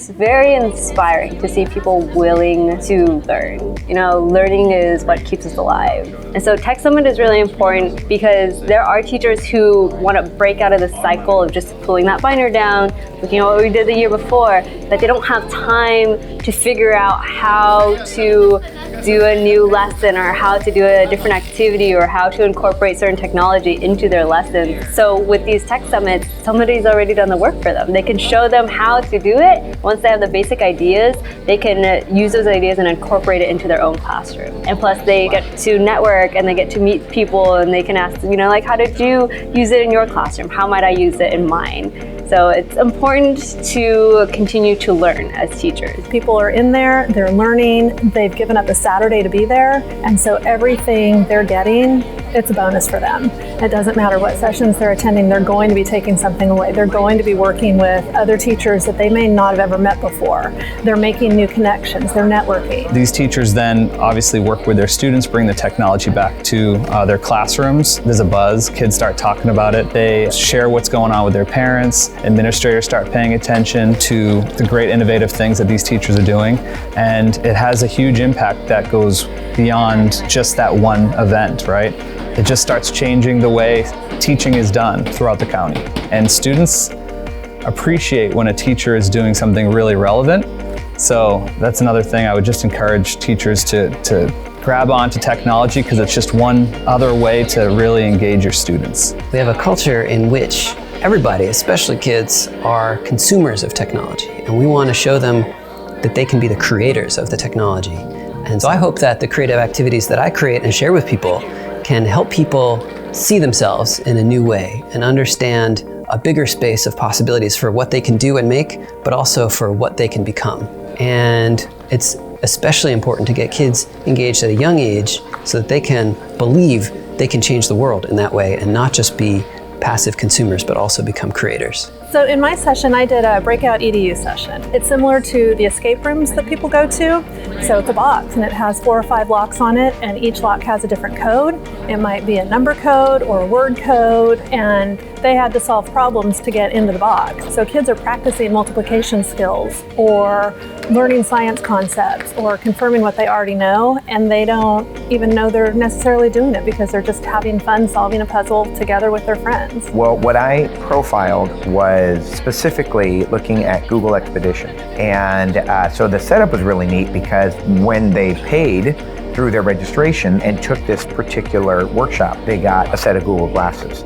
It's very inspiring to see people willing to learn. You know, learning is what keeps us alive. And so Tech Summit is really important because there are teachers who want to break out of the cycle of just pulling that binder down, looking at what we did the year before, that they don't have time to figure out how to do a new lesson or how to do a different activity or how to incorporate certain technology into their lessons. So with these Tech Summits, somebody's already done the work for them. They can show them how to do it. Once they have the basic ideas, they can use those ideas and incorporate it into their own classroom. And plus they get to network and they get to meet people and they can ask, you know, like, how did you use it in your classroom? How might I use it in mine? So it's important to continue to learn as teachers. People are in there, they're learning, they've given up a Saturday to be there, and so everything they're getting, it's a bonus for them. It doesn't matter what sessions they're attending, they're going to be taking something away. They're going to be working with other teachers that they may not have ever met before. They're making new connections, they're networking. These teachers then obviously work with their students, bring the technology back to their classrooms. There's a buzz, kids start talking about it, they share what's going on with their parents, administrators start paying attention to the great innovative things that these teachers are doing, and it has a huge impact that goes beyond just that one event, right? It just starts changing the way teaching is done throughout the county. And students appreciate when a teacher is doing something really relevant. So that's another thing I would just encourage teachers to grab onto technology, because it's just one other way to really engage your students. We have a culture in which everybody, especially kids, are consumers of technology, and we want to show them that they can be the creators of the technology. And so I hope that the creative activities that I create and share with people can help people see themselves in a new way and understand a bigger space of possibilities for what they can do and make, but also for what they can become. And it's especially important to get kids engaged at a young age so that they can believe they can change the world in that way and not just be passive consumers, but also become creators. So in my session, I did a breakout EDU session. It's similar to the escape rooms that people go to. So it's a box and it has 4 or 5 locks on it, and each lock has a different code. It might be a number code or a word code, and they had to solve problems to get into the box. So kids are practicing multiplication skills or learning science concepts or confirming what they already know, and they don't even know they're necessarily doing it because they're just having fun solving a puzzle together with their friends. Well, what I profiled was specifically looking at Google Expedition. And so the setup was really neat because when they paid through their registration and took this particular workshop, they got a set of Google glasses.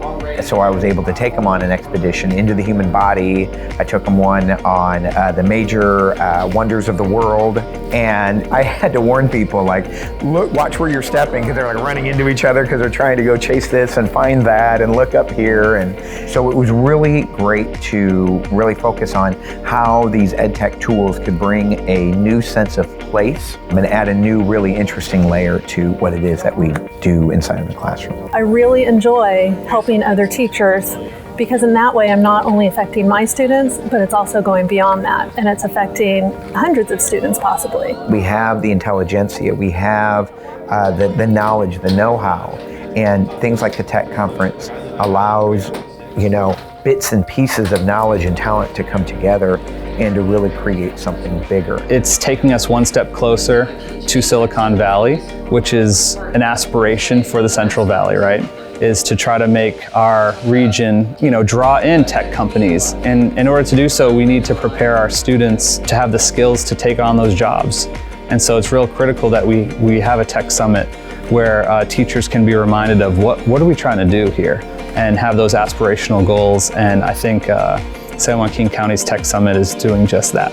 So I was able to take them on an expedition into the human body. I took them one on the major wonders of the world. And I had to warn people, like, look, watch where you're stepping, because they're like running into each other because they're trying to go chase this and find that and look up here. And so it was really great to really focus on how these EdTech tools could bring a new sense of place and add a new, really interesting layer to what it is that we do inside of the classroom. I really enjoy helping other teachers, because in that way I'm not only affecting my students, but it's also going beyond that, and it's affecting hundreds of students possibly. We have the intelligentsia, we have the knowledge, the know-how, and things like the Tech Conference allows, you know, bits and pieces of knowledge and talent to come together and to really create something bigger. It's taking us one step closer to Silicon Valley, which is an aspiration for the Central Valley, right? Is to try to make our region, you know, draw in tech companies. And in order to do so, we need to prepare our students to have the skills to take on those jobs. And so it's real critical that we have a tech summit where teachers can be reminded of what are we trying to do here, and have those aspirational goals. And I think San Joaquin County's Tech Summit is doing just that.